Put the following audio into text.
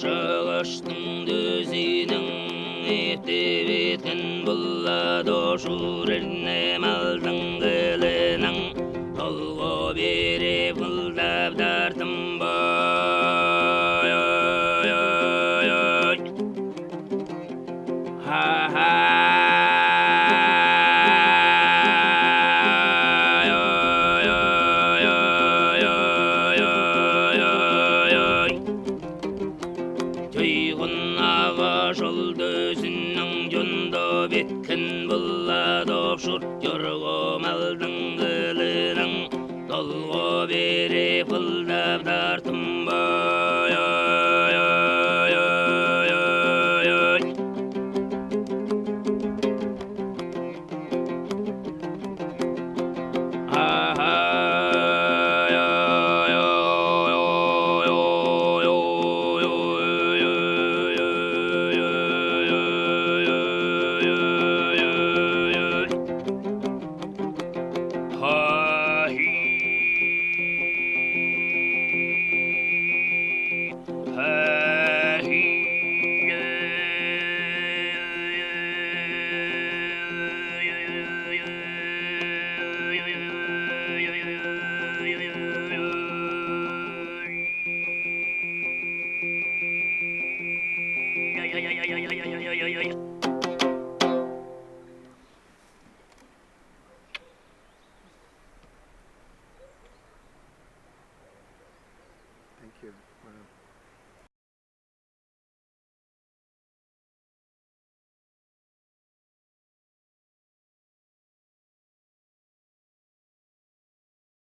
Шығыштың дөзінің ептеп еткен бұллады шурерне малдың қылының толғы бере бұлдап тартым бай Жұлдызының жонда беткен бұллады шұрт yorғы малдың қылының толғы бере пылдап тартым бай Thank you.